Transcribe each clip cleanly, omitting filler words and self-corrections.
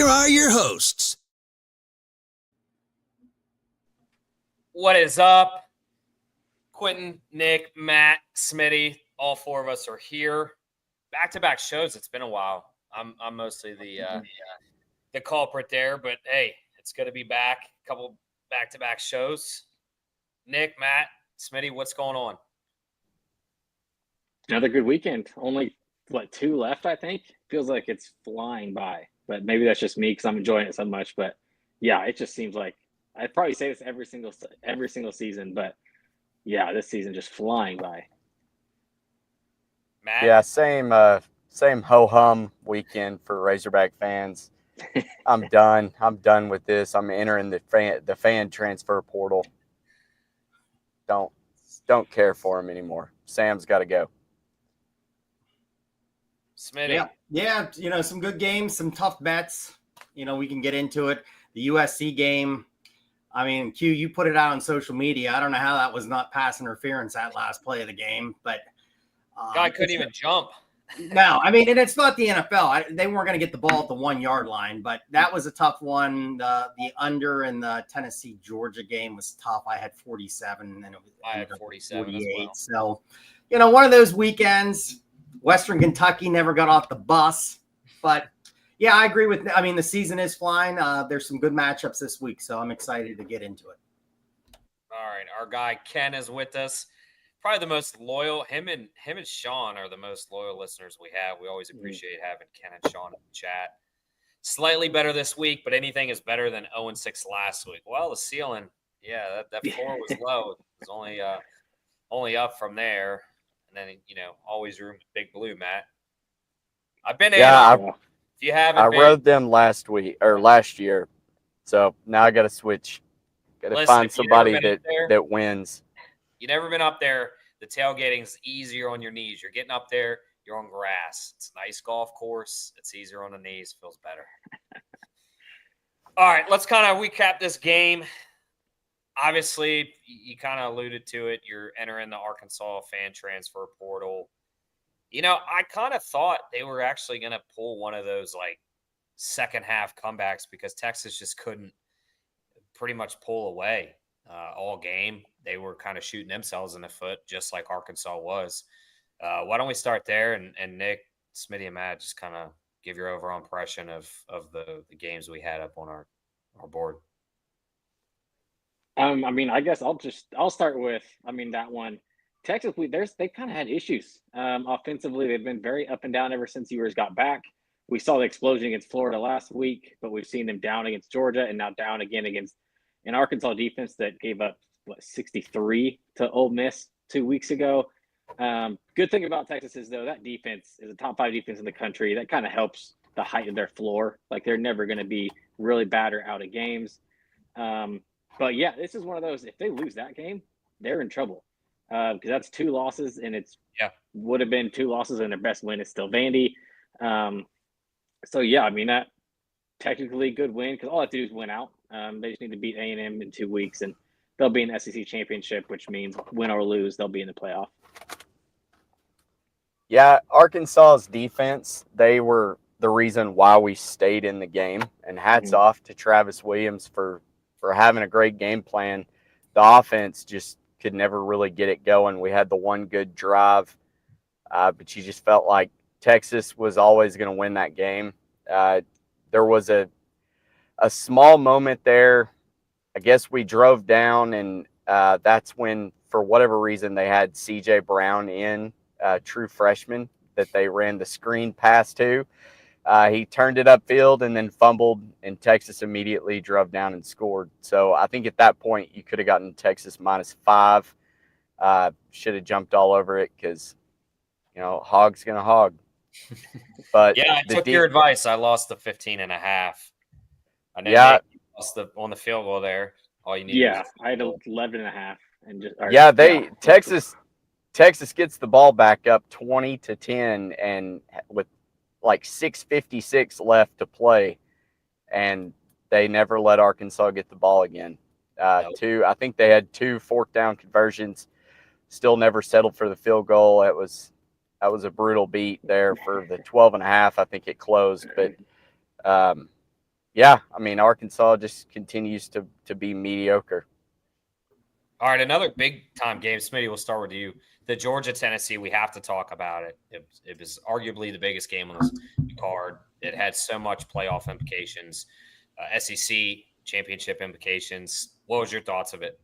here are your hosts. What is up? Quentin, Nick, Matt, Smitty, all four of us are here. Back-to-back shows. It's been a while. I'm mostly the culprit there, but hey, it's good to be back. A couple back-to-back shows. Nick, Matt, Smitty, what's going on? Another good weekend. Only, 2 left, I think? Feels like it's flying by. But maybe that's just me because I'm enjoying it so much. But, yeah, it just seems like – I'd probably say this every single season. But, yeah, this season just flying by. Matt? Yeah, same ho-hum weekend for Razorback fans. I'm done. I'm done with this. I'm entering the fan transfer portal. Don't care for him anymore. Sam's got to go. Smitty. Yeah, some good games, some tough bets. We can get into it. The USC game, I mean, Q, you put it out on social media. I don't know how that was not pass interference that last play of the game, but guy couldn't even jump. No, I mean, and it's not the NFL. They weren't going to get the ball at the 1 yard line, but that was a tough one. The under in the Tennessee-Georgia game was tough. I had 47, and I had 47 48. as well. So, one of those weekends. Western Kentucky never got off the bus, but yeah, I agree the season is flying. There's some good matchups this week, so I'm excited to get into it. All right. Our guy Ken is with us. Probably the most loyal. Him and Sean are the most loyal listeners we have. We always appreciate having Ken and Sean in the chat. Slightly better this week, but anything is better than 0-6 last week. Well, the ceiling, yeah, that floor was low. It was only up from there. And then, always room to Big Blue, Matt. I've been if you haven't I rode them last year. So now I got to switch. Got to find somebody that wins. You've never been up there. The tailgating's easier on your knees. You're getting up there. You're on grass. It's a nice golf course. It's easier on the knees. Feels better. All right, let's kind of recap this game. Obviously, you kind of alluded to it. You're entering the Arkansas fan transfer portal. I kind of thought they were actually going to pull one of those second half comebacks because Texas just couldn't pretty much pull away all game. They were kind of shooting themselves in the foot, just like Arkansas was. Why don't we start there? And Nick, Smitty, and Matt, just kind of give your overall impression of the games we had up on our board. I guess I'll start with that one. Texas, they kind of had issues offensively. They've been very up and down ever since Ewers got back. We saw the explosion against Florida last week, but we've seen them down against Georgia and now down again against an Arkansas defense that gave up 63 to Ole Miss 2 weeks ago. Good thing about Texas is though that defense is a top 5 defense in the country. That kind of helps the height of their floor. They're never going to be really bad or out of games. But yeah, this is one of those. If they lose that game, they're in trouble because that's 2 losses, and would have been 2 losses, and their best win is still Vandy. So yeah, that technically good win because all I have to do is win out. They just need to beat A&M in 2 weeks, and they'll be in the SEC championship, which means win or lose, they'll be in the playoff. Yeah, Arkansas's defense, they were the reason why we stayed in the game, and hats off to Travis Williams for having a great game plan. The offense just could never really get it going. We had the one good drive, but you just felt like Texas was always going to win that game. There was a small moment there. I guess we drove down, and that's when, for whatever reason, they had C.J. Brown in, true freshman, that they ran the screen pass to. He turned it upfield and then fumbled, and Texas immediately drove down and scored. So I think at that point you could have gotten Texas -5. Should have jumped all over it because, hog's going to hog. But yeah, I took your advice. I lost the 15.5. I know you lost on the field goal there. All you need. Yeah, I had 11.5 and just. Texas gets the ball back up 20-10, and with 6:56 left to play, and they never let Arkansas get the ball again. I think they had 2 4th down conversions, still never settled for the field goal. That was a brutal beat there for the 12.5. I think it closed, but Yeah, I mean, Arkansas just continues to be mediocre. All right, another big time game. Smitty, we'll start with you. The Georgia-Tennessee, we have to talk about it. It was arguably the biggest game on this card. It had so much playoff implications, SEC championship implications. What was your thoughts of it?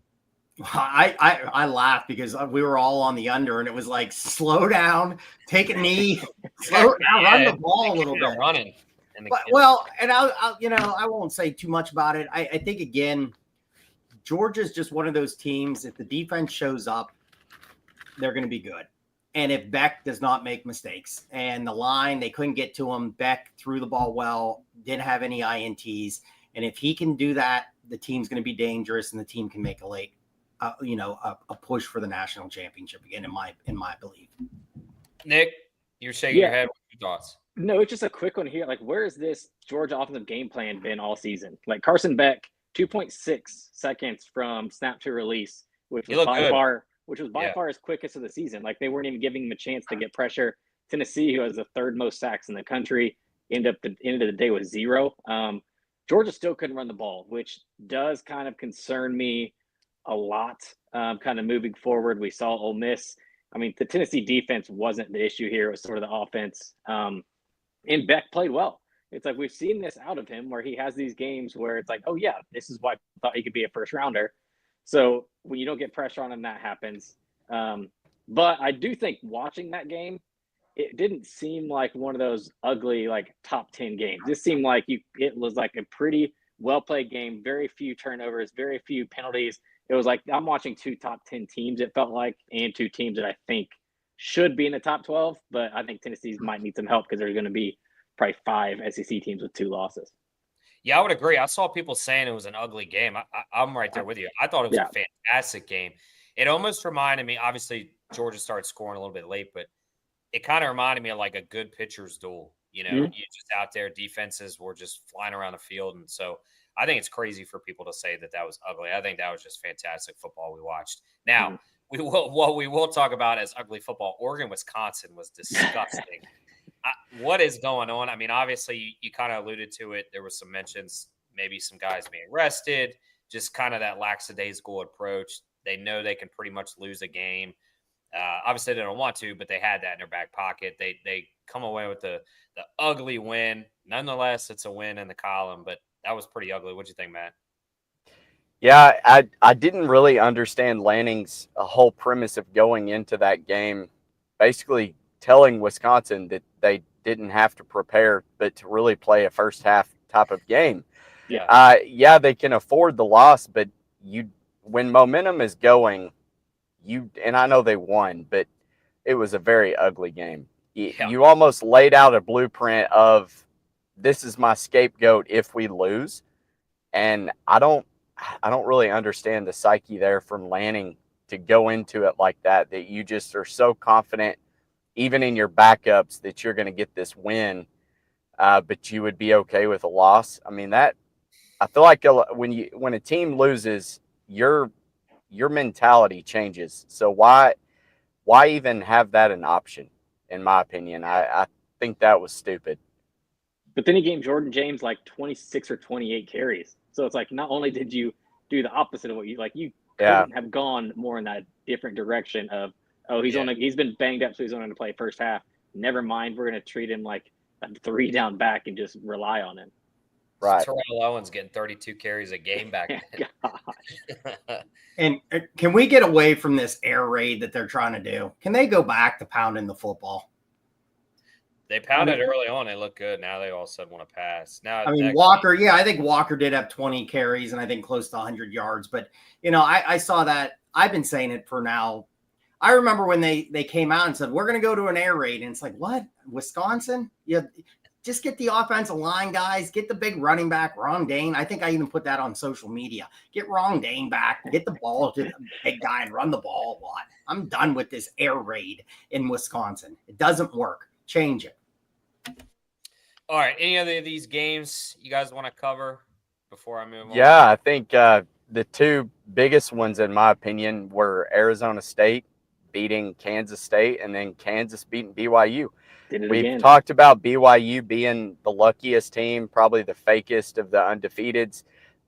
I laughed because we were all on the under, and it was like, slow down, take a knee, slow down, run the ball a little bit. Running. Well, and I won't say too much about it. I think, again, Georgia's just one of those teams. If the defense shows up, they're going to be good. And if Beck does not make mistakes, and the line, they couldn't get to him. Beck threw the ball well, didn't have any INTs. And if he can do that, the team's going to be dangerous, and the team can make a late, a push for the national championship again, in my belief. Nick, you're shaking your head. What's your thoughts? No, it's just a quick one here. Like, where has this Georgia offensive game plan been all season? Like, Carson Beck, 2.6 seconds from snap to release, which was by far his quickest of the season. Like, they weren't even giving him a chance to get pressure. Tennessee, who has the third most sacks in the country, end of the day with 0. Georgia still couldn't run the ball, which does kind of concern me a lot. Kind of moving forward, we saw Ole Miss. I mean, the Tennessee defense wasn't the issue here; it was sort of the offense. And Beck played well. It's like we've seen this out of him, where he has these games where it's like, oh yeah, this is why I thought he could be a first rounder. So when you don't get pressure on him, that happens. But I do think watching that game, it didn't seem like one of those ugly, like, top 10 games. It seemed like it was like a pretty well played game. Very few turnovers, very few penalties. It was like I'm watching 2 top 10 teams, it felt like, and 2 teams that I think should be in the top 12. But I think Tennessee might need some help because there's going to be probably 5 SEC teams with 2 losses. Yeah, I would agree. I saw people saying it was an ugly game. I'm right there with you. I thought it was a fantastic game. It almost reminded me, obviously, Georgia started scoring a little bit late, but it kind of reminded me of like a good pitcher's duel. You know, you just out there, defenses were just flying around the field. And so I think it's crazy for people to say that was ugly. I think that was just fantastic football we watched. Now, what we will talk about as ugly football, Oregon-Wisconsin was disgusting. What is going on? I mean, obviously, you kind of alluded to it. There was some mentions, maybe some guys being arrested, just kind of that lackadaisical approach. They know they can pretty much lose a game. Obviously, they don't want to, but they had that in their back pocket. They come away with the ugly win. Nonetheless, it's a win in the column, but that was pretty ugly. What'd you think, Matt? Yeah, I didn't really understand Lanning's whole premise of going into that game, basically telling Wisconsin that they didn't have to prepare, but to really play a first half type of game. Yeah, they can afford the loss, but when momentum is going, and I know they won, but it was a very ugly game. You almost laid out a blueprint of, this is my scapegoat if we lose. And I don't really understand the psyche there from Lanning to go into it like that you just are so confident, even in your backups, that you're going to get this win, but you would be okay with a loss. I mean, I feel like when a team loses, your mentality changes. So why even have that an option? In my opinion, I think that was stupid. But then he gave Jordan James like 26 or 28 carries. So it's like, not only did you do the opposite of what you couldn't have gone more in that different direction of, he's been banged up, so he's only going to play first half. Never mind, we're going to treat him like a 3 down back and just rely on him. Right. Terrell Owens getting 32 carries a game back then. And can we get away from this air raid that they're trying to do? Can they go back to pounding the football? They pounded early on. They looked good. Now they all of a sudden want to pass. Now, I mean, Walker, I think Walker did have 20 carries and I think close to 100 yards. But, I saw that. I've been saying it for now. I remember when they came out and said, we're going to go to an air raid. And it's like, what? Wisconsin? Just get the offensive line guys. Get the big running back, Ron Dane. I think I even put that on social media. Get Ron Dane back. Get the ball to the big guy and run the ball a lot. I'm done with this air raid in Wisconsin. It doesn't work. Change it. All right. Any other of these games you guys want to cover before I move on? Yeah, I think the 2 biggest ones, in my opinion, were Arizona State. beating Kansas State and then Kansas beating BYU. Did it We've again. talked about BYU being the luckiest team, probably the fakest of the undefeateds.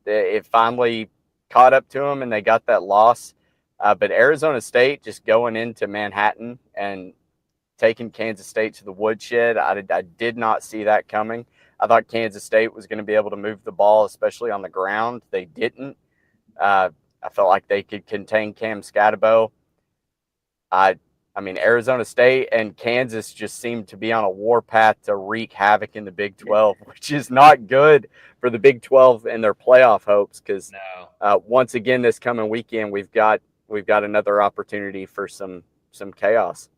It finally caught up to them, and they got that loss. But Arizona State just going into Manhattan and taking Kansas State to the woodshed, I did not see that coming. I thought Kansas State was going to be able to move the ball, especially on the ground. They didn't. I felt like they could contain Cam Scatterbo. I mean, Arizona State and Kansas just seem to be on a warpath to wreak havoc in the Big 12, which is not good for the Big 12 and their playoff hopes. Because once again, this coming weekend, we've got another opportunity for some chaos.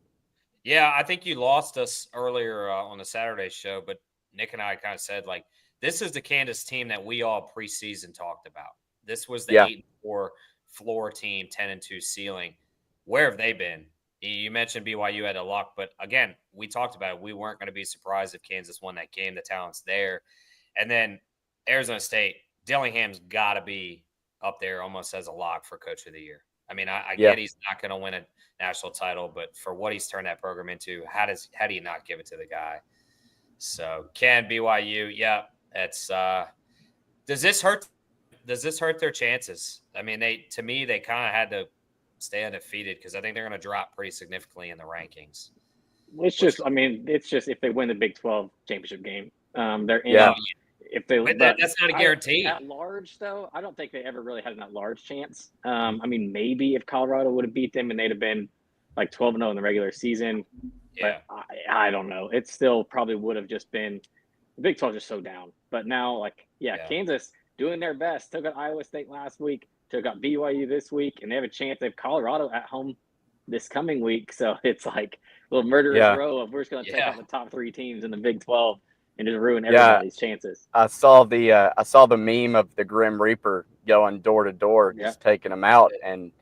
Yeah, I think you lost us earlier on the Saturday show, but Nick and I kind of said, like, this is the Kansas team that we all preseason talked about. This was the 8-4 floor team, 10-2 ceiling. Where have they been? You mentioned BYU had a luck, but again, we talked about it. We weren't going to be surprised if Kansas won that game. The talent's there. And then Arizona State, Dillingham's got to be up there almost as a lock for Coach of the Year. I mean, I get he's not going to win a national title, but for what he's turned that program into, how do you not give it to the guy? So BYU, it's does this hurt their chances? I mean, they kind of had to stay undefeated because I think they're going to drop pretty significantly in the rankings. It's just if they win the Big 12 championship game, they're in. If they, but that's not a guarantee. At large, though, I don't think they ever really had an at-large chance. I mean, maybe if Colorado would have beat them and they'd have been like 12-0 in the regular season. Yeah. But I don't know. It still probably would have just been – the Big 12 is just so down. But now, Kansas doing their best. Took out Iowa State last week. Took out BYU this week. And they have a chance. They have Colorado at home this coming week. So it's like a little murderous row of we're just going to take out the top 3 teams in the Big 12 and just ruin everybody's chances. I saw the meme of the Grim Reaper going door to door, just taking them out. And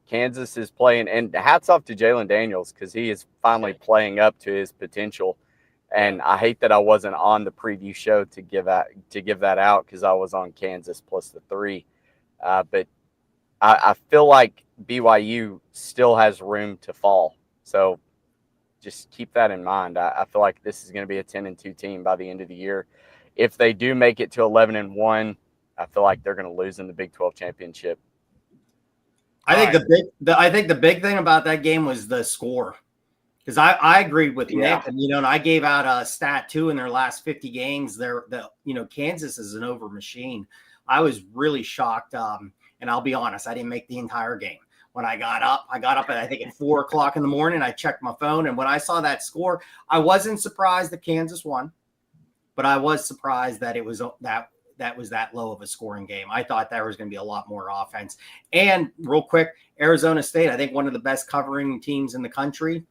Kansas is playing, and hats off to Jalen Daniels because he is finally playing up to his potential. And I hate that I wasn't on the preview show to give that out because I was on Kansas plus the 3. But I feel like BYU still has room to fall. So just keep that in mind. I feel like this is going to be a 10-2 team by the end of the year. If they do make it to 11-1, I feel like they're going to lose in the Big 12 championship. I think the big thing about that game was the score, because I agreed with Nick, and I gave out a stat too in their last 50 games. Kansas is an over machine. I was really shocked, and I'll be honest, I didn't make the entire game. When I got up at I think at 4:00 in the morning. I checked my phone, and when I saw that score, I wasn't surprised that Kansas won, but I was surprised that it was that was that low of a scoring game. I thought there was going to be a lot more offense. And real quick, Arizona State, I think one of the best covering teams in the country.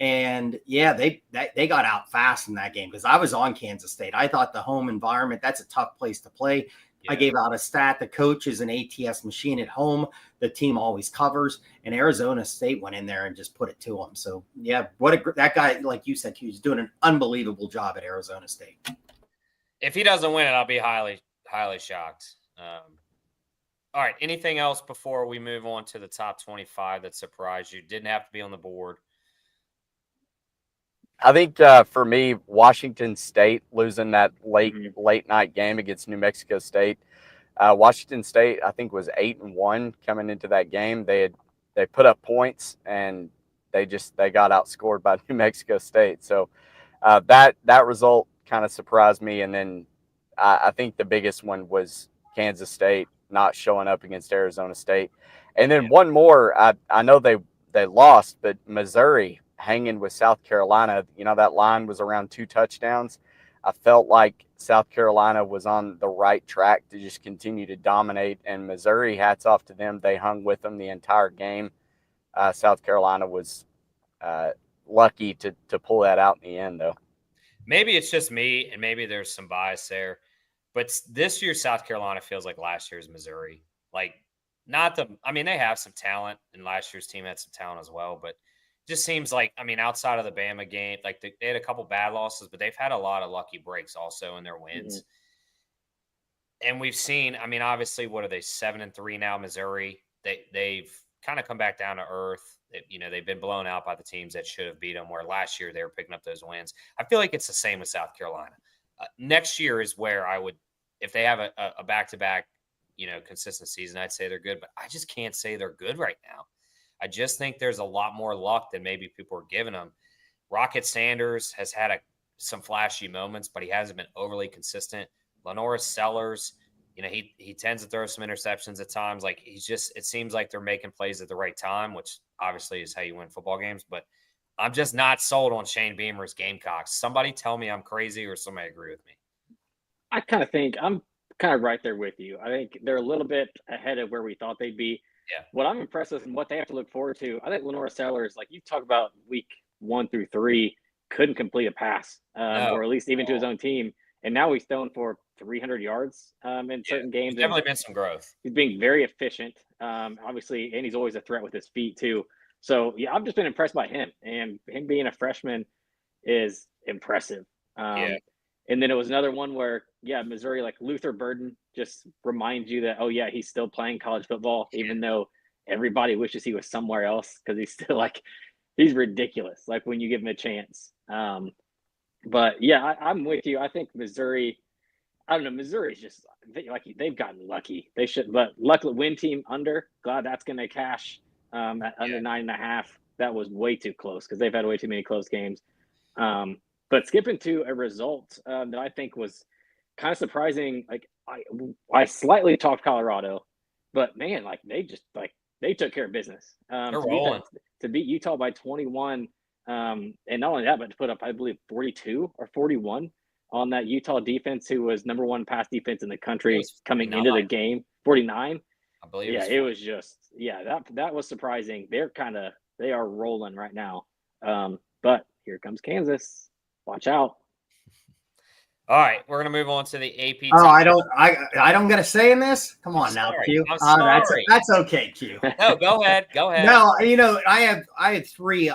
And they got out fast in that game because I was on Kansas State. I thought the home environment, that's a tough place to play. I gave out a stat. The coach is an ATS machine at home. The team always covers, and Arizona State went in there and just put it to them. So that guy, like you said, he's doing an unbelievable job at Arizona State. If he doesn't win it, I'll be highly shocked. All right. Anything else before we move on to the top 25 that surprised you? Didn't have to be on the board. I think for me, Washington State losing that late night game against New Mexico State. Washington State, I think, was 8-1 coming into that game. They put up points and they got outscored by New Mexico State. So that result kind of surprised me. And then I think the biggest one was Kansas State not showing up against Arizona State. And then one more, I know they lost, but Missouri hanging with South Carolina, that line was around 2 touchdowns. I felt like South Carolina was on the right track to just continue to dominate, and Missouri, hats off to them. They hung with them the entire game. South Carolina was lucky to pull that out in the end, though. Maybe it's just me, and maybe there's some bias there, but this year South Carolina feels like last year's Missouri. Like, they have some talent, and last year's team had some talent as well, but just seems like, outside of the Bama game, like they had a couple bad losses, but they've had a lot of lucky breaks also in their wins. Mm-hmm. And we've seen, obviously, what are they, 7-3 now, Missouri? They've kind of come back down to earth. They've been blown out by the teams that should have beat them, where last year they were picking up those wins. I feel like it's the same with South Carolina. Next year is where I would, if they have a back-to-back, consistent season, I'd say they're good, but I just can't say they're good right now. I just think there's a lot more luck than maybe people are giving them. Rocket Sanders has had some flashy moments, but he hasn't been overly consistent. Lenora Sellers, he tends to throw some interceptions at times. Like it seems like they're making plays at the right time, which obviously is how you win football games. But I'm just not sold on Shane Beamer's Gamecocks. Somebody tell me I'm crazy or somebody agree with me. I kind of think I'm kind of right there with you. I think they're a little bit ahead of where we thought they'd be. Yeah. What I'm impressed with and what they have to look forward to, I think Lenora Sellers, like you talk about week 1 through 3, couldn't complete a pass, or at least even to his own team. And now he's thrown for 300 yards in certain games. There's definitely been some growth. He's being very efficient, obviously, and he's always a threat with his feet too. So, yeah, I've just been impressed by him. And him being a freshman is impressive. And then it was another one where, Missouri, like Luther Burden just reminds you that, he's still playing college football, even though everybody wishes he was somewhere else because he's still he's ridiculous, like when you give him a chance. But I'm with you. I think Missouri, I don't know, Missouri's just they've gotten lucky. They should, but luckily win team under, glad that's going to cash at under 9.5. That was way too close because they've had way too many close games. But skipping to a result that I think was kind of surprising, I slightly talked Colorado, but man, they took care of business. They're rolling. To beat Utah by 21, and not only that, but to put up, I believe, 42 or 41 on that Utah defense, who was number 1 pass defense in the country coming into the game. 49. I believe. Yeah, it was just that was surprising. They are rolling right now. But here comes Kansas. Watch out. All right, we're gonna move on to the AP. Oh, I don't get a say in this. Come on now, Q. I'm sorry. That's okay, Q. No, go ahead. No, I had 3.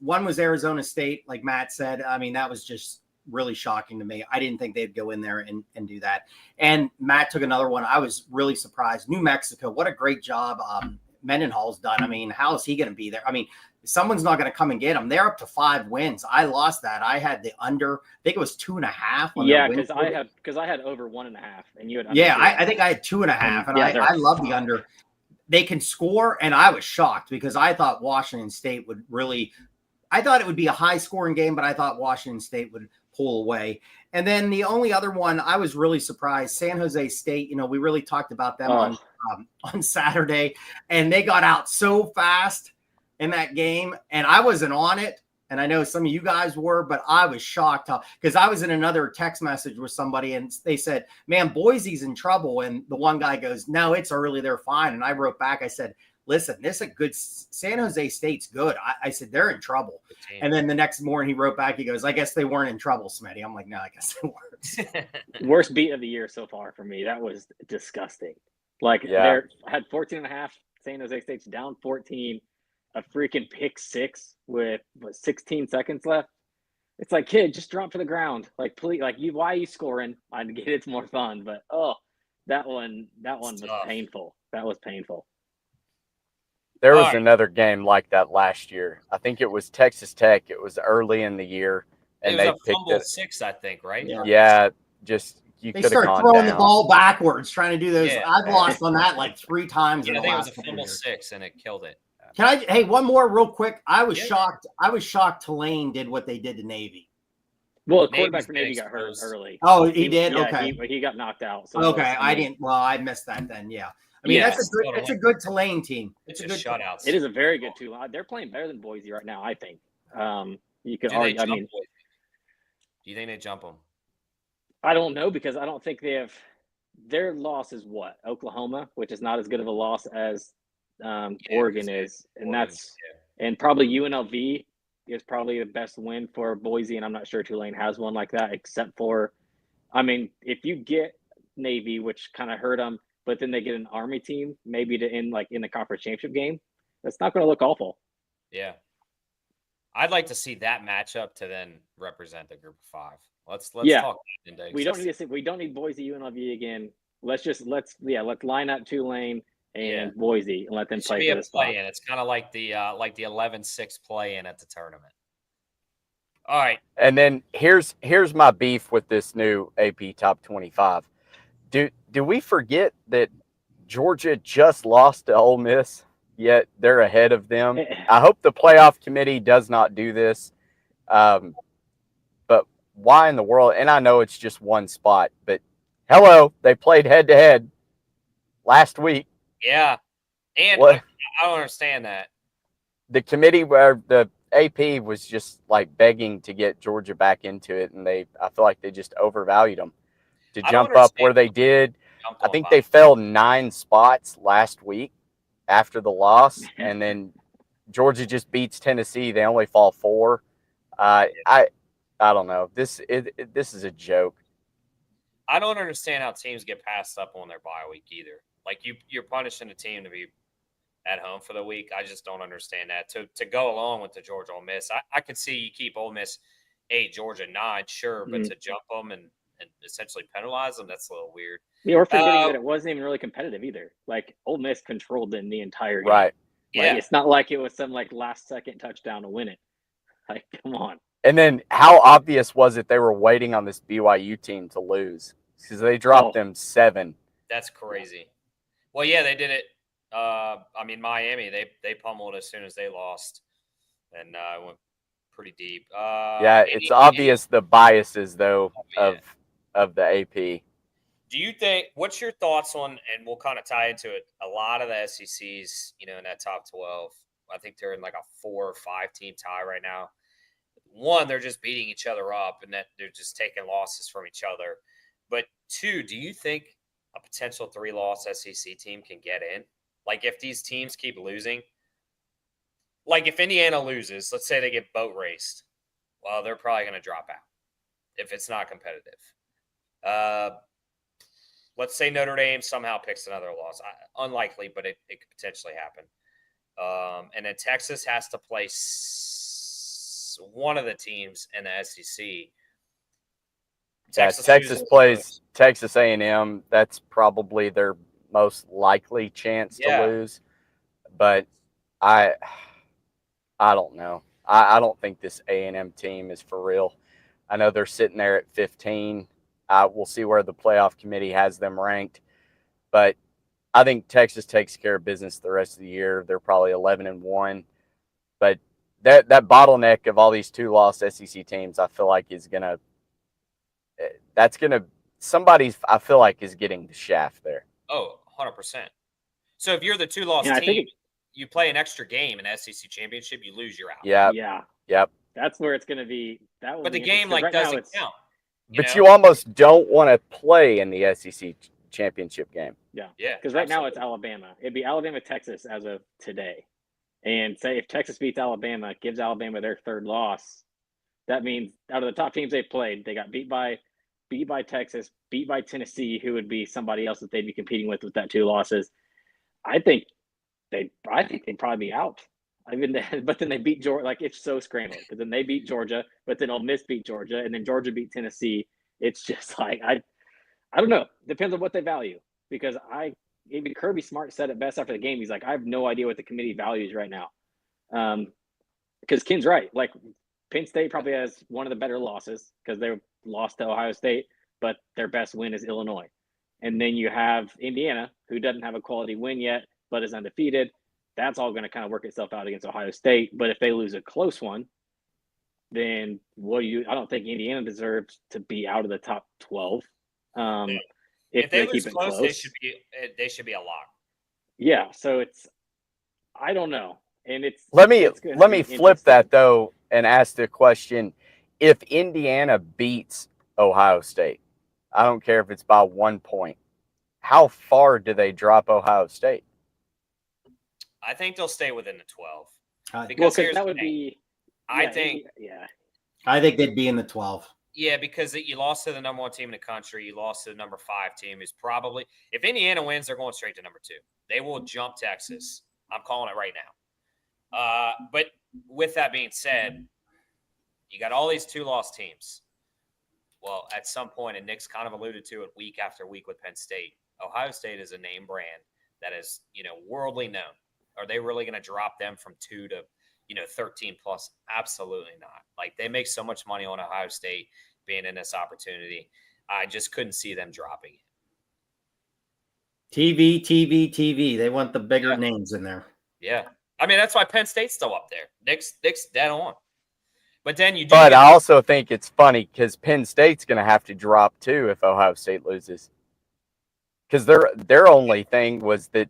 One was Arizona State, like Matt said. I mean, that was just really shocking to me. I didn't think they'd go in there and do that. And Matt took another one. I was really surprised. New Mexico, what a great job Mendenhall's done. I mean, how is he going to be there? I mean, someone's not going to come and get them. They're up to 5 wins. I lost that. I had the under. I think it was 2.5. Yeah, because I had over 1.5, and you had. I think I had 2.5, and I love the under. They can score, and I was shocked because I thought Washington State would really. I thought it would be a high scoring game, but I thought Washington State would pull away. And then the only other one I was really surprised, San Jose State. We really talked about them on Saturday, and they got out so fast in that game, and I wasn't on it, and I know some of you guys were, but I was shocked because I was in another text message with somebody, and they said, man, Boise's in trouble, and the one guy goes, no, it's early, they're fine. And I wrote back, I said, listen, this is a good San Jose State's good. I said, they're in trouble. And then the next morning he wrote back, he goes, I guess they weren't in trouble, Smitty. I'm like, no, I guess they weren't. Worst beat of the year so far for me. That was disgusting. They had 14.5. San Jose State's down 14. A freaking pick 6 with 16 seconds left. It's like, kid, just drop to the ground. Please, why are you scoring? I get it's more fun, but that one was painful. That was painful. There was another game like that last year. I think it was Texas Tech. It was early in the year, and they picked fumble 6, I think, right? Yeah, just they start throwing the ball backwards, trying to do those. Yeah. I've lost on that 3 times. I think it was a fumble 6, and it killed it. Hey, one more real quick. I was shocked. I was shocked Tulane did what they did to Navy. Well, the quarterback for Navy got hurt early. Oh, he did? Yeah, okay. He got knocked out. So I didn't. Well, I missed that then. Yeah. I mean, it's a good Tulane team. It's a good shutouts. It is a very good Tulane. They're playing better than Boise right now, I think. You could argue. Do you think they jump them? I don't know because I don't think they have. Their loss is what? Oklahoma, which is not as good of a loss as Oregon is, and and probably UNLV is probably the best win for Boise, and I'm not sure Tulane has one like that, except for, I mean, if you get Navy, which kind of hurt them, but then they get an Army team, maybe to end in the conference championship game, that's not going to look awful. Yeah, I'd like to see that matchup to then represent the group of 5. Let's talk. We don't need Boise UNLV again. Let's line up Tulane and Boise and let them It should play be for a the spot. play-in. It's kind of like the 11-6 play-in at the tournament. All right. And then here's my beef with this new AP Top 25. Do we forget that Georgia just lost to Ole Miss, yet they're ahead of them? I hope the playoff committee does not do this. But why in the world? And I know it's just one spot, but hello, they played head-to-head last week. Yeah. And What? I don't understand that. The committee, where the AP was just like begging to get Georgia back into it, and I feel like they just overvalued them to jump up where they did. I think they fell 9 spots last week after the loss, and then Georgia just beats Tennessee. They only fall 4. I don't know. This is a joke. I don't understand how teams get passed up on their bye week either. Like you're punishing a team to be at home for the week. I just don't understand that. To go along with the Georgia Ole Miss, I could see you keep Ole Miss 8, Georgia 9, sure, but to jump them and essentially penalize them, that's a little weird. Yeah, we're forgetting that it wasn't even really competitive either. Like Ole Miss controlled them the entire game. Right. Like it's not like it was some like last second touchdown to win it. Like, come on. And then how obvious was it they were waiting on this BYU team to lose? Because they dropped them 7. That's crazy. Well, yeah, they did it. Miami, they pummeled as soon as they lost, and went pretty deep. It's obvious the biases though of the AP. Do you think? What's your thoughts on? And we'll kind of tie into it. A lot of the SECs, in that top 12, I think they're in like a 4 or 5 team tie right now. One, they're just beating each other up, and that they're just taking losses from each other. But 2, do you think a potential 3-loss SEC team can get in? Like if these teams keep losing, like if Indiana loses, let's say they get boat raced, well, they're probably going to drop out if it's not competitive. Let's say Notre Dame somehow picks another loss. Unlikely, but it could potentially happen. And then Texas has to play one of the teams in the SEC. Texas plays Texas A&M. That's probably their most likely chance to lose. But I don't know. I don't think this A&M team is for real. I know they're sitting there at 15. We'll see where the playoff committee has them ranked. But I think Texas takes care of business the rest of the year. They're probably 11-1. But that bottleneck of all these 2-loss SEC teams, I feel like somebody's, I feel like, is getting the shaft there. Oh, 100%. So if you're the 2-loss team, you play an extra game in the SEC championship, you lose, you're out. Yeah. Yep. That's where it's going to be. But the game doesn't count. You almost don't want to play in the SEC championship game. Yeah. Because right now it's Alabama. It'd be Alabama, Texas as of today. And say if Texas beats Alabama, gives Alabama their 3rd loss, that means out of the top teams they played, they got beat by Texas, beat by Tennessee, who would be somebody else that they'd be competing with that 2 losses. I think they'd probably be out. But then they beat Georgia. Like it's so scrambled because then they beat Georgia, but then Ole Miss beat Georgia, and then Georgia beat Tennessee. It's just like I don't know. Depends on what they value because even Kirby Smart said it best after the game. He's like, I have no idea what the committee values right now. Because Ken's right. Like Penn State probably has one of the better losses because they lost to Ohio State, but their best win is Illinois. And then you have Indiana, who doesn't have a quality win yet, but is undefeated. That's all going to kind of work itself out against Ohio State. But if they lose a close one, then I don't think Indiana deserves to be out of the top 12. If they keep it close, they should be a lock. Yeah. So I don't know. And let me flip that though and ask the question: if Indiana beats Ohio State, I don't care if it's by 1 point, how far do they drop Ohio State? I think they'll stay within the 12. Because that would be. I think they'd be in the 12. Yeah, because you lost to the number 1 team in the country. You lost to the number 5 team. Who's probably, if Indiana wins, they're going straight to number 2. They will jump Texas. I'm calling it right now. But with that being said, you got all these 2-loss teams. Well, at some point, and Nick's kind of alluded to it week after week with Penn State, Ohio State is a name brand. that is, worldly known. Are they really going to drop them from 2 to, 13 plus? Absolutely not. Like, they make so much money on Ohio State being in this opportunity. I just couldn't see them dropping it. TV. They want the bigger names in there. Yeah. I mean, that's why Penn State's still up there. Nick's dead on. But then you do. But I also think it's funny because Penn State's going to have to drop too if Ohio State loses. Because their only thing was that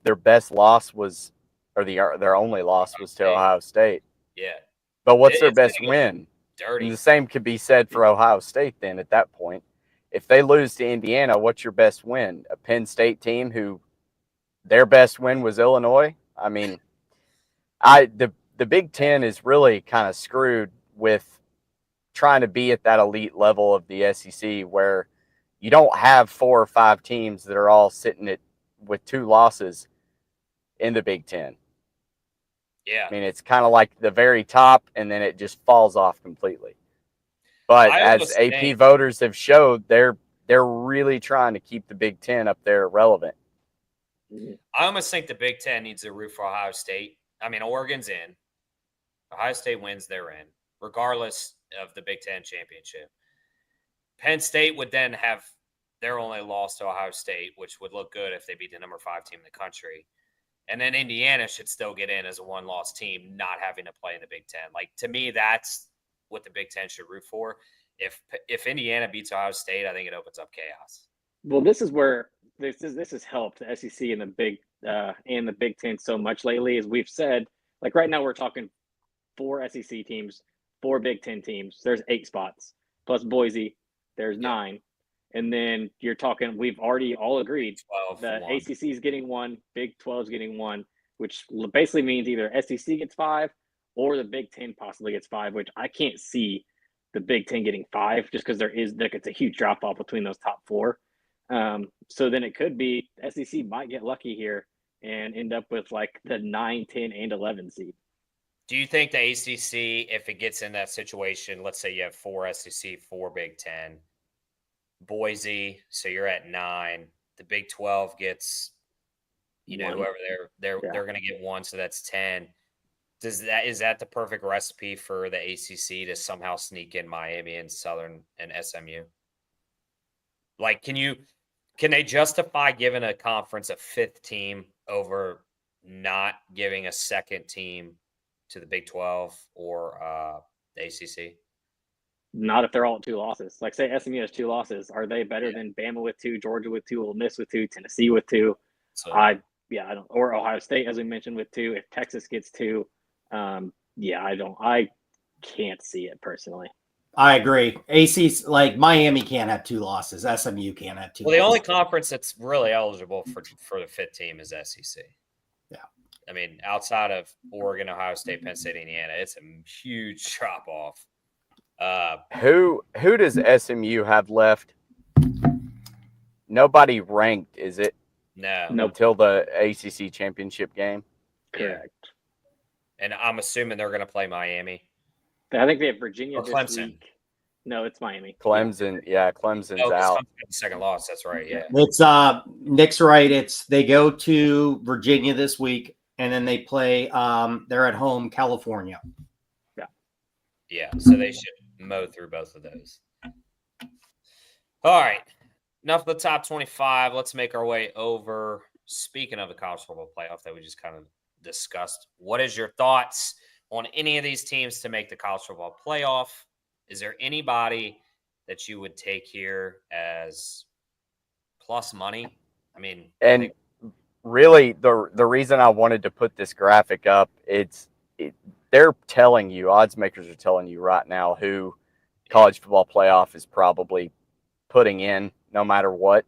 their best loss was, or their only loss was to Ohio State. Yeah. But what's their best win? Dirty. And the same could be said for Ohio State then at that point. If they lose to Indiana, what's your best win? A Penn State team who their best win was Illinois? I mean, the Big Ten is really kind of screwed with trying to be at that elite level of the SEC where you don't have 4 or 5 teams that are all sitting with 2 losses in the Big Ten. Yeah. I mean, it's kind of like the very top, and then it just falls off completely. But as AP voters have showed, they're really trying to keep the Big Ten up there relevant. I almost think the Big Ten needs to root for Ohio State. I mean, Oregon's in. Ohio State wins, they're in, regardless of the Big Ten championship. Penn State would then have their only loss to Ohio State, which would look good if they beat the number 5 team in the country. And then Indiana should still get in as a 1-loss team, not having to play in the Big Ten. Like, to me, that's what the Big Ten should root for. If Indiana beats Ohio State, I think it opens up chaos. Well, this is where this has helped the SEC and the Big Ten so much lately. As we've said, like right now we're talking 4 SEC teams, 4 Big Ten teams. There's 8 spots plus Boise. There's 9. And then you're talking, we've already all agreed that ACC is getting 1, Big 12 is getting 1, which basically means either SEC gets 5 or the Big Ten possibly gets 5, which I can't see the Big Ten getting 5 just because it's a huge drop off between those top 4. So then it could be SEC might get lucky here and end up with like the 9, 10, and 11 seed. Do you think the ACC, if it gets in that situation, let's say you have 4 SEC, 4 Big Ten, Boise, so you're at 9. The Big 12 gets, whoever they're going to get 1, so that's 10. Is that the perfect recipe for the ACC to somehow sneak in Miami and Southern and SMU? Like, can they justify giving a conference a 5th team over not giving a 2nd team to the Big 12 or the ACC? Not if they're all at 2 losses. Like, say SMU has 2 losses. Are they better than Bama with 2, Georgia with 2, Ole Miss with 2, Tennessee with 2? I don't. Or Ohio State, as we mentioned, with 2. If Texas gets 2, I can't see it personally. I agree. AC's like Miami can't have 2 losses. SMU can't have 2. Well, the only conference that's really eligible for the 5th team is SEC. Yeah. I mean, outside of Oregon, Ohio State, Penn State, Indiana, it's a huge drop off. Who does SMU have left? Nobody ranked, is it? No. Until the ACC championship game. Correct. And I'm assuming they're going to play Miami. I think they have Virginia or this week. No, it's Miami. Clemson's out. Clemson's the second loss. That's right. Yeah. It's Nick's right. They go to Virginia this week, and then they play. They're at home, California. Yeah. So they should mow through both of those. All right. Enough of the top 25. Let's make our way over. Speaking of the college football playoff that we just kind of discussed, what is your thoughts on any of these teams to make the college football playoff? Is there anybody that you would take here as plus money? I mean, really the reason I wanted to put this graphic up, they're telling you, odds makers are telling you right now who college football playoff is probably putting in no matter what.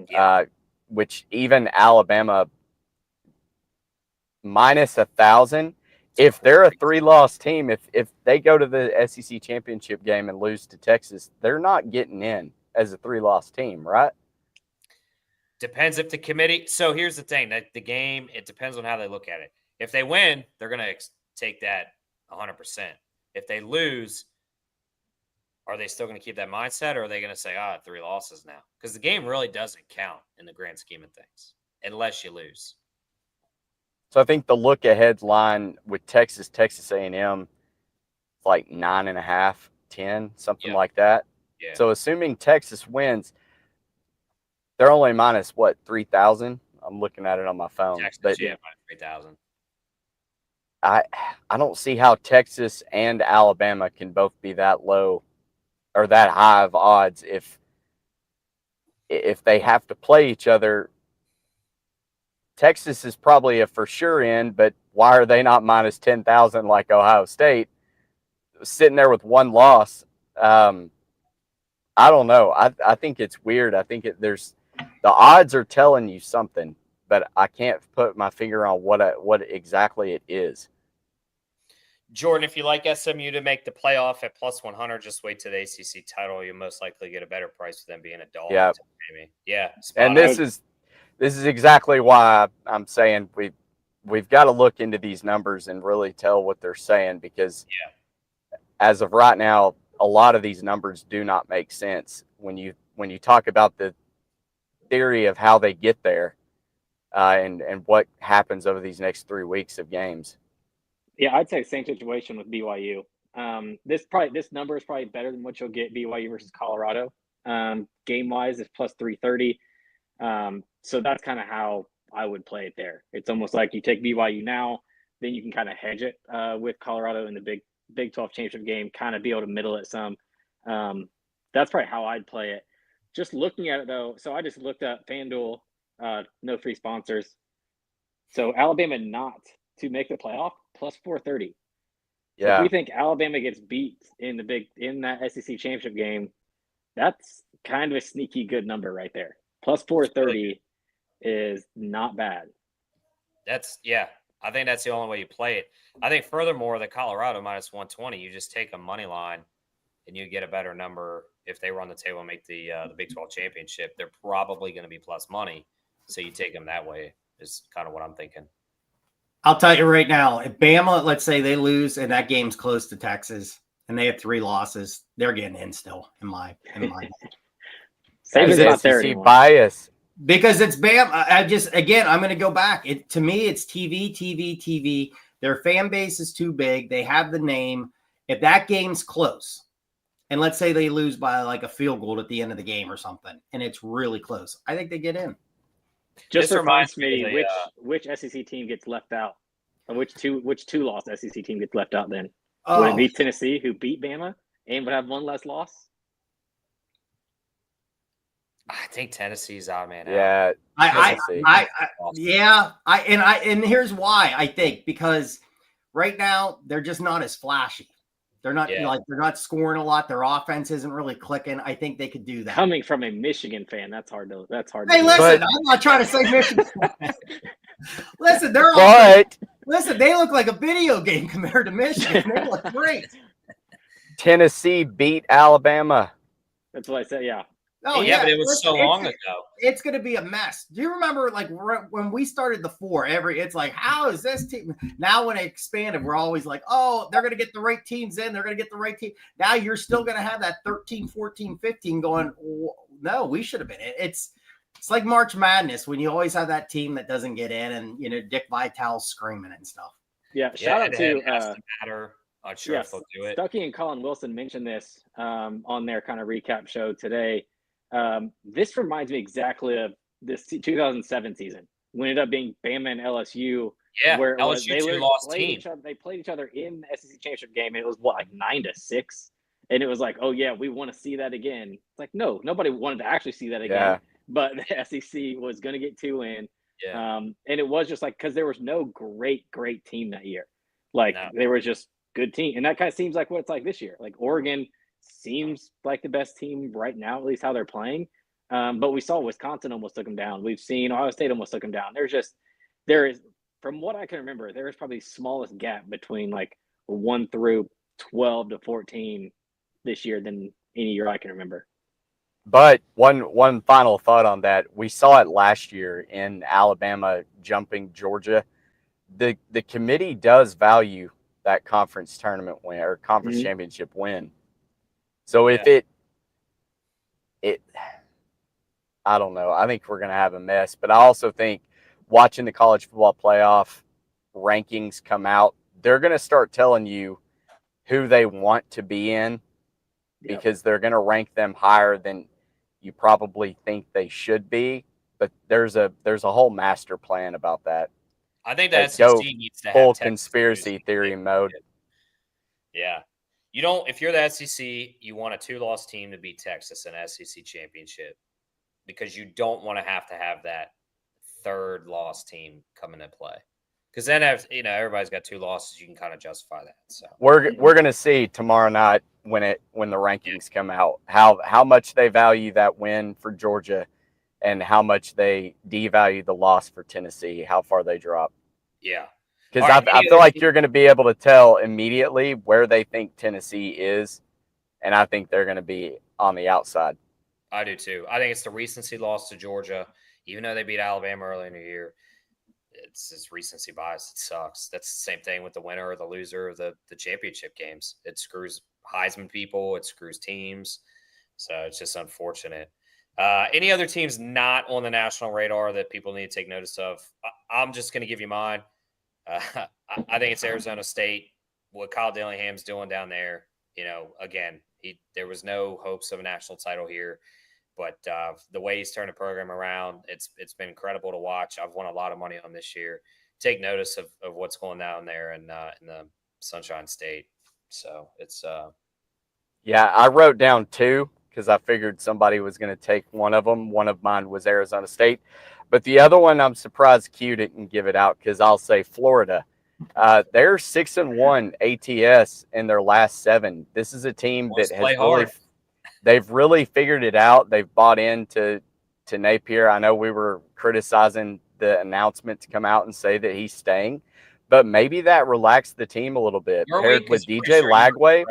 Yeah. Which even Alabama minus 1,000. If they're a 3-loss team, if they go to the SEC championship game and lose to Texas, they're not getting in as a 3-loss team, right? Depends if the committee. So here's the thing: that the game, it depends on how they look at it. If they win, they're going to take that 100%. If they lose, are they still going to keep that mindset, or are they going to say, 3 losses now? Because the game really doesn't count in the grand scheme of things. unless you lose. So I think the look ahead line with Texas A&M, like 9.5, 10, something like that. Yeah. So assuming Texas wins, they're only minus what, 3,000? I'm looking at it on my phone. Texas, but minus 3,000. I don't see how Texas and Alabama can both be that low or that high of odds if they have to play each other. Texas is probably a for sure in, but why are they not minus 10,000 like Ohio State, sitting there with one loss? I don't know. I think it's weird. I think there's the odds are telling you something, but I can't put my finger on what exactly it is. Jordan, if you like SMU to make the playoff at plus 100, just wait to the ACC title. You'll most likely get a better price for them being a dog. Yeah. Maybe. Yeah. And this is exactly why I'm saying we've got to look into these numbers and really tell what they're saying, because as of right now, a lot of these numbers do not make sense when you talk about the theory of how they get there and what happens over these next 3 weeks of games. Yeah, I'd say same situation with BYU. This number is probably better than what you'll get BYU versus Colorado. Game wise, it's plus 330. So that's kind of how I would play it there. It's almost like you take BYU now, then you can kind of hedge it with Colorado in the Big 12 championship game, kind of be able to middle it some. That's probably how I'd play it. Just looking at it though, so I just looked up FanDuel, no free sponsors. So Alabama not to make the playoff, plus 430. So if we think Alabama gets beat in that SEC championship game, that's kind of a sneaky good number right there. Plus 430 is not bad. I think that's the only way you play it. I think furthermore, the Colorado minus 120, you just take a money line and you get a better number. If they run the table and make the Big 12 championship, they're probably going to be plus money. So you take them that way is kind of what I'm thinking. I'll tell you right now, if Bama, let's say they lose and that game's close to Texas and they have 3 losses, they're getting in still, in my Saban's not there anymore. Bias. Because it's Bama. I'm going to go back. To me, it's TV. Their fan base is too big. They have the name. If that game's close, and let's say they lose by like a field goal at the end of the game or something, and it's really close, I think they get in. Just reminds me which SEC team gets left out. Which two loss SEC team gets left out then? Would it be Tennessee, who beat Bama and would have one less loss? I think Tennessee's out, man. Yeah. And here's why I think, because right now they're just not as flashy. They're not they're not scoring a lot. Their offense isn't really clicking. I think they could do that. Coming from a Michigan fan, that's hard. Hey, listen, I'm not trying to say Michigan. Listen, they look like a video game compared to Michigan. They look great. Tennessee beat Alabama. That's what I said. Yeah. Oh yeah, but it was so long ago. It's going to be a mess. Do you remember, like, when we started the 4? It's like, how is this team? Now, when it expanded, we're always like, oh, they're going to get the right teams in. They're going to get the right team. Now you're still going to have that 13, 14, 15 going. No, we should have been. It's like March Madness when you always have that team that doesn't get in, and Dick Vitale's screaming and stuff. Yeah. Shout out to matter. Not sure if they'll do it. Stuckey and Colin Wilson mentioned this on their kind of recap show today. This reminds me exactly of this 2007 season when it ended up being Bama and LSU. Yeah, where LSU two lost teams. They played each other in the SEC championship game, and it was like 9-6, and it was like, oh yeah, we want to see that again. It's like, no, nobody wanted to actually see that again, but the SEC was going to get 2 in. Yeah. And it was just like, because there was no great team that year. Like there was just good team, and that kind of seems like what it's like this year. Like Oregon seems like the best team right now, at least how they're playing. But we saw Wisconsin almost took them down. We've seen Ohio State almost took them down. There is, from what I can remember, there is probably the smallest gap between like 1 through 12 to 14 this year than any year I can remember. But one final thought on that. We saw it last year in Alabama jumping Georgia. The committee does value that conference tournament win or conference championship win. So if I don't know, I think we're going to have a mess. But I also think watching the college football playoff rankings come out, they're going to start telling you who they want to be in because they're going to rank them higher than you probably think they should be. But there's a whole master plan about that. I think the Like, SEC go needs to have full Texas conspiracy theory mode. Yeah. You don't, if you're the SEC, you want a 2-loss team to beat Texas in SEC championship because you don't want to have that third loss team come into play. Because then, if everybody's got 2 losses, you can kind of justify that. So we're gonna see tomorrow night when the rankings come out how much they value that win for Georgia, and how much they devalue the loss for Tennessee. How far they drop. Yeah, because I feel like you're going to be able to tell immediately where they think Tennessee is, and I think they're going to be on the outside. I do too. I think it's the recency loss to Georgia, even though they beat Alabama early in the year. It's just recency bias. It sucks. That's the same thing with the winner or the loser of the championship games. It screws Heisman people. It screws teams. So it's just unfortunate. Any other teams not on the national radar that people need to take notice of? I'm just going to give you mine. I think it's Arizona State. What Kyle Dillingham's doing down there, again, there was no hopes of a national title here. But the way he's turned the program around, it's been incredible to watch. I've won a lot of money on this year. Take notice of what's going down there in the Sunshine State. So it's yeah, I wrote down 2 because I figured somebody was going to take one of them. One of mine was Arizona State, but the other one I'm surprised Q didn't give it out because I'll say Florida. They're 6-1 ATS in their last 7. This is a team that has they've really figured it out. They've bought into Napier. I know we were criticizing the announcement to come out and say that he's staying, but maybe that relaxed the team a little bit. Paired with DJ Lagway.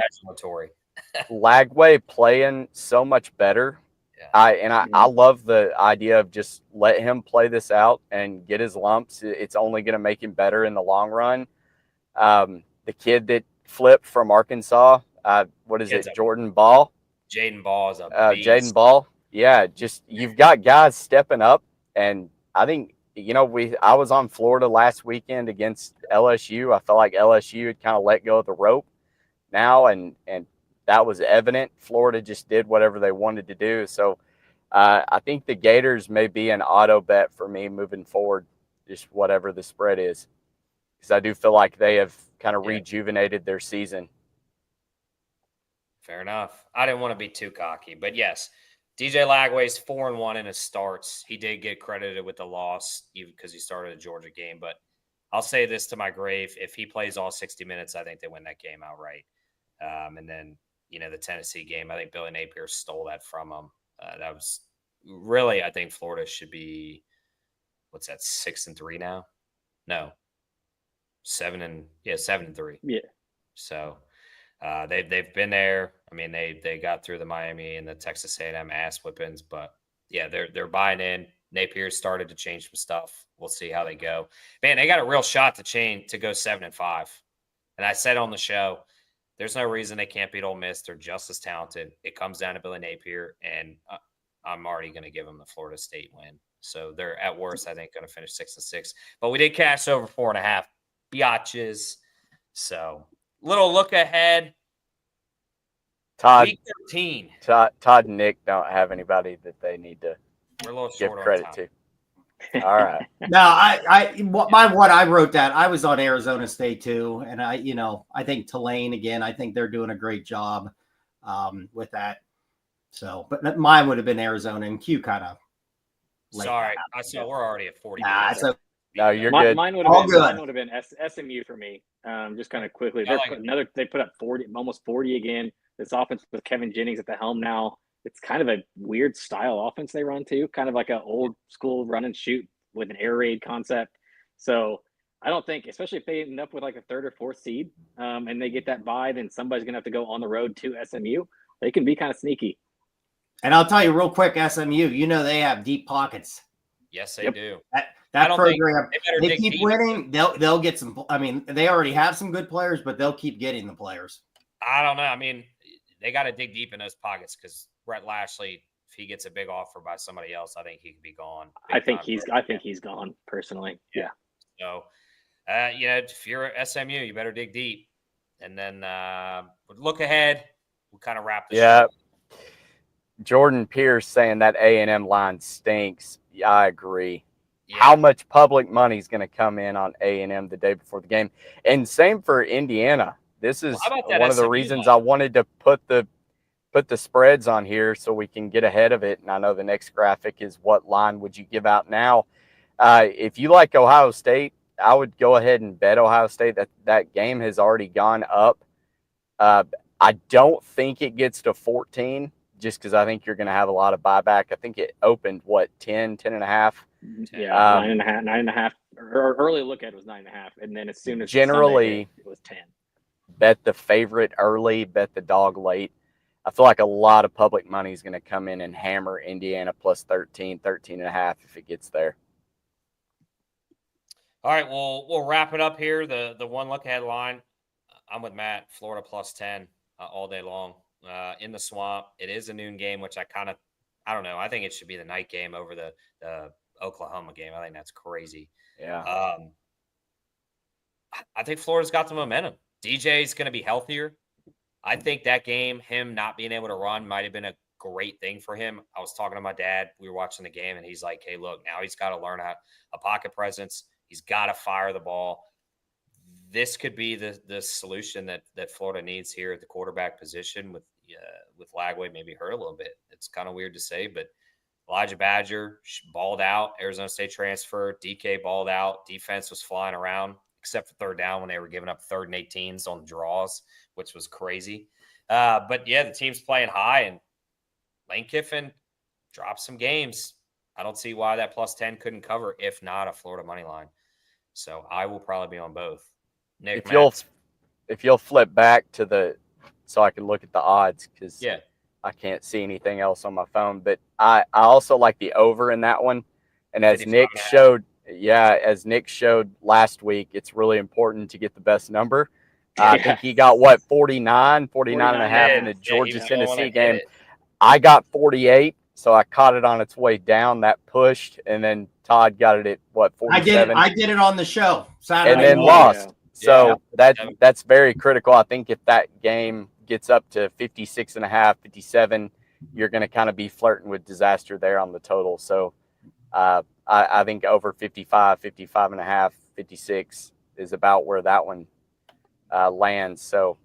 Lagway playing so much better. Yeah. I love the idea of just let him play this out and get his lumps. It's only going to make him better in the long run. The kid that flipped from Arkansas, what is it? Jordan Ball. Jaden Ball is a beast. Jaden Ball. Yeah, just you've got guys stepping up, and I think I was on Florida last weekend against LSU. I felt like LSU had kind of let go of the rope now, and that was evident. Florida just did whatever they wanted to do. So I think the Gators may be an auto bet for me moving forward, just whatever the spread is, because I do feel like they have kind of rejuvenated their season. Fair enough. I didn't want to be too cocky, but yes, DJ Lagway's 4-1 in his starts. He did get credited with the loss even because he started a Georgia game, but I'll say this to my grave. If he plays all 60 minutes, I think they win that game outright. And then, the Tennessee game, I think Billy Napier stole that from him. That was really, I think Florida should be, 6-3 now? No. 7-3. Yeah. So they've been there. I mean, they got through the Miami and the Texas A&M ass whippings, but yeah, they're buying in. Napier started to change some stuff. We'll see how they go. Man, they got a real shot to go 7-5. And I said on the show, there's no reason they can't beat Ole Miss. They're just as talented. It comes down to Billy Napier, and I'm already going to give them the Florida State win. So they're at worst, I think, going to finish 6-6. But we did cash over 4.5 biatches. So little look ahead. Todd, Week 13. Todd and Nick don't have anybody that they need to give credit to. All right. No, what I wrote down, I was on Arizona State too, and I think Tulane again. I think they're doing a great job with that. So, but mine would have been Arizona, and Q kind of. Sorry, I saw we're already at 40. No, you're good. Mine would have been SMU for me. Just kind of quickly, they put up 40, almost 40 again. This offense with Kevin Jennings at the helm now. It's kind of a weird style offense they run too, kind of like an old school run and shoot with an air raid concept. So I don't think, especially if they end up with like a 3rd or 4th seed and they get that bye, then somebody's going to have to go on the road to SMU. They can be kind of sneaky. And I'll tell you real quick, SMU, they have deep pockets. Yes, they do. That program, they keep winning. They'll get some. I mean, they already have some good players, but they'll keep getting the players. I don't know. I mean, they got to dig deep in those pockets because Brett Lashley if he gets a big offer by somebody else, I think he could be gone. I think he's gone personally. Yeah. So, if you're at SMU, you better dig deep. And then look ahead. We'll kind of wrap this show. Jordan Pierce saying that A&M line stinks. Yeah, I agree. Yeah. How much public money is going to come in on A&M the day before the game? And same for Indiana. This is one of the reasons I wanted to put the spreads on here so we can get ahead of it. And I know the next graphic is what line would you give out now. If you like Ohio State, I would go ahead and bet Ohio State. That game has already gone up. I don't think it gets to 14 just because I think you're going to have a lot of buyback. I think it opened, 10 and a half? Yeah, 9.5. Or early look at it was 9.5. And then as soon as generally it was 10. Bet the favorite early, bet the dog late. I feel like a lot of public money is going to come in and hammer Indiana plus 13 and a half if it gets there. All right, we'll wrap it up here. The one look ahead line, I'm with Matt. Florida plus 10 all day long in the Swamp. It is a noon game, which I don't know. I think it should be the night game over the Oklahoma game. I think that's crazy. Yeah. I think Florida's got the momentum. DJ's going to be healthier. I think that game, him not being able to run, might have been a great thing for him. I was talking to my dad. We were watching the game, and he's like, hey, look, now he's got to learn a pocket presence. He's got to fire the ball. This could be the solution that Florida needs here at the quarterback position with Lagway maybe hurt a little bit. It's kind of weird to say, but Elijah Badger balled out. Arizona State transfer. DK balled out. Defense was flying around, except for third down when they were giving up 3rd and 18s on draws, which was crazy. But, yeah, the team's playing high, and Lane Kiffin dropped some games. I don't see why that plus 10 couldn't cover, if not a Florida money line. So I will probably be on both. Nick, if you'll flip back to so I can look at the odds because I can't see anything else on my phone. But I also like the over in that one. And as Nick showed last week, it's really important to get the best number. I think he got 49 and a half in the Georgia-Tennessee game. I got 48, so I caught it on its way down. That pushed, and then Todd got it at 47? I did it on the show Saturday. And then lost. Yeah. So that's very critical. I think if that game gets up to 56 and a half, 57, you're going to kind of be flirting with disaster there on the total. So I think over 55 and a half, 56 is about where that one lands. So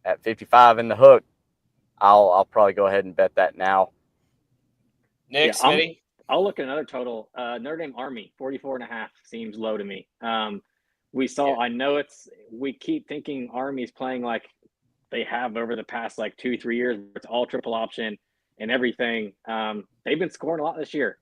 at 55 in the hook, I'll probably go ahead and bet that now. Nick, Smitty? I'll look at another total. Notre Dame Army, 44 and a half seems low to me. I know we keep thinking Army's playing like they have over the past 2-3 years. It's all triple option and everything. They've been scoring a lot this year.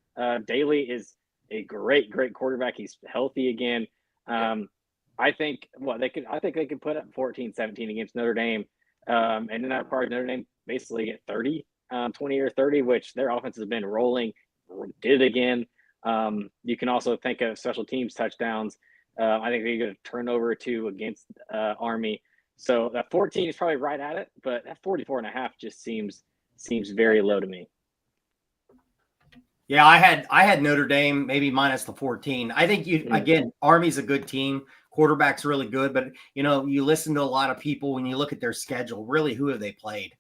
Daly is a great quarterback. He's healthy again. I think they could put up 14-17 against Notre Dame. And then that part of Notre Dame basically get 30, 20 or 30, which their offense has been rolling. Did it again. You can also think of special teams touchdowns. I think they get a turnover or two against Army. So that 14 is probably right at it, but that 44 and a half just seems very low to me. Yeah, I had Notre Dame maybe minus the 14. I think again, Army's a good team. Quarterback's really good, but you listen to a lot of people when you look at their schedule, really who have they played?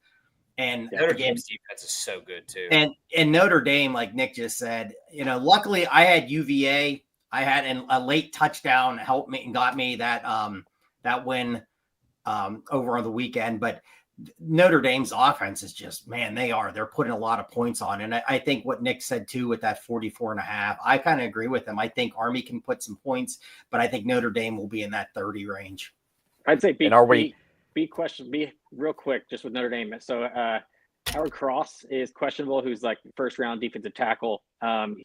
And Notre Dame's defense is so good too. And Notre Dame, like Nick just said, luckily I had UVA. I had a late touchdown helped me and got me that win over on the weekend. But Notre Dame's offense is just, they're putting a lot of points on. And I think what Nick said too with that 44 and a half, I kind of agree with him. I think Army can put some points, but I think Notre Dame will be in that 30 range. I'd say be real quick just with Notre Dame. So Howard Cross is questionable, who's like first round defensive tackle.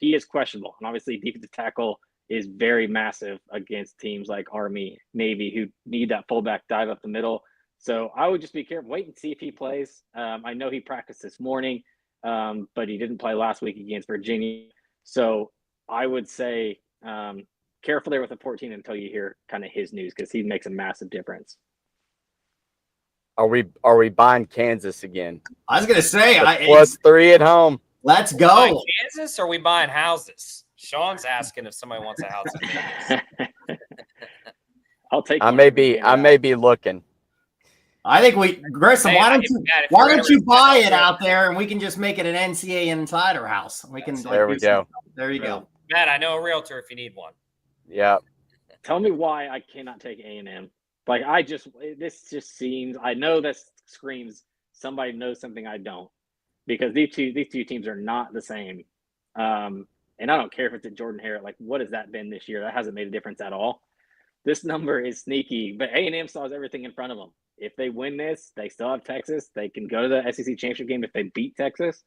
He is questionable. And obviously defensive tackle is very massive against teams like Army, Navy, who need that fullback dive up the middle. So I would just be careful, wait and see if he plays. I know he practiced this morning, but he didn't play last week against Virginia. So I would say careful there with the 14 until you hear kind of his news, because he makes a massive difference. Are we buying Kansas again? I was going to say +3 at home. Let's Buying go. Kansas, or are we buying houses? Sean's asking if somebody wants a house in Vegas. I'll take. I may be looking. I think Grissom, Hey, why don't you buy it out there and we can just make it an NCAA Insider house? We can. There we go. There you go. Matt, I know a realtor if you need one. Yeah. Tell me why I cannot take A&M. Like this just seems. I know this screams somebody knows something I don't, because these two teams are not the same. And I don't care if it's at Jordan Hare. Like, what has that been this year? That hasn't made a difference at all. This number is sneaky, but A&M still has everything in front of them. If they win this, they still have Texas. They can go to the SEC championship game if they beat Texas.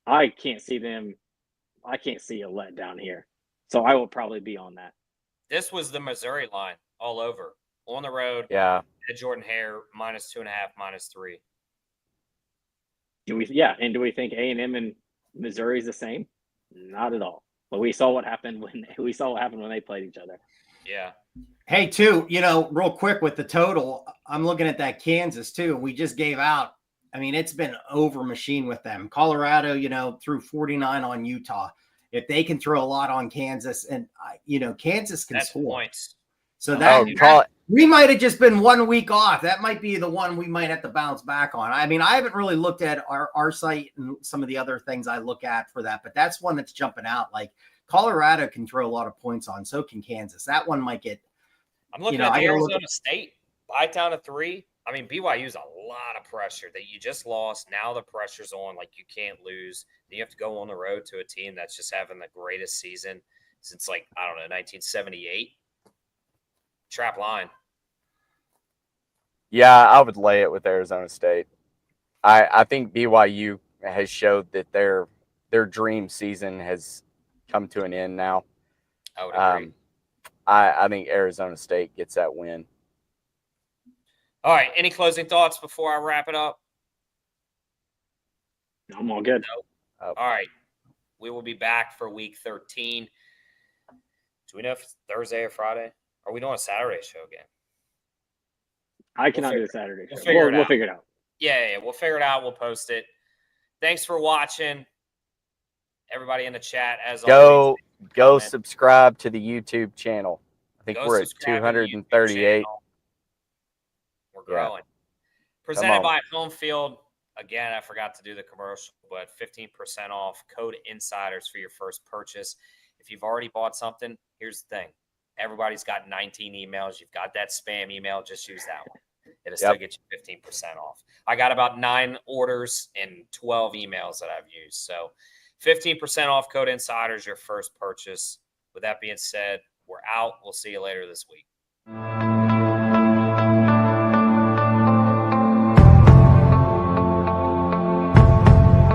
I can't see a letdown here. So I will probably be on that. This was the Missouri line all over. On the road. Yeah. At Jordan Hare, -2.5, -3. Do we think A&M and Missouri is the same? Not at all. But we saw what happened when they played each other. Yeah. Hey, too, real quick with the total, I'm looking at that Kansas too. We just gave out. I mean, it's been over machine with them. Colorado, threw 49 on Utah. If they can throw a lot on Kansas, and Kansas can score points. So we might have just been 1 week off. That might be the one we might have to bounce back on. I mean, I haven't really looked at our site and some of the other things I look at for that, but that's one that's jumping out. Like Colorado can throw a lot of points on, so can Kansas. That one might get. I'm looking at Arizona State. Buy down to 3. I mean, BYU's a lot of pressure that you just lost. Now the pressure's on, like you can't lose. Then you have to go on the road to a team that's just having the greatest season since 1978. Trap line. Yeah, I would lay it with Arizona State. I think BYU has showed that their dream season has come to an end now. I would agree. I think Arizona State gets that win. All right. Any closing thoughts before I wrap it up? I'm all good. No. All right. We will be back for week 13. Do we know if it's Thursday or Friday? Are we doing a Saturday show again? I cannot do a Saturday show. We'll figure it out. Yeah, we'll figure it out. We'll post it. Thanks for watching. Everybody in the chat, as always. Go subscribe to the YouTube channel. I think we're at 238. We're growing. Presented by Home Field. Again, I forgot to do the commercial, but 15% off. Code INSIDERS for your first purchase. If you've already bought something, here's the thing. Everybody's got 19 emails. You've got that spam email. Just use that one. It'll still get you 15% off. I got about 9 orders and 12 emails that I've used. So 15% off. Code INSIDERS, your first purchase. With that being said, we're out. We'll see you later this week.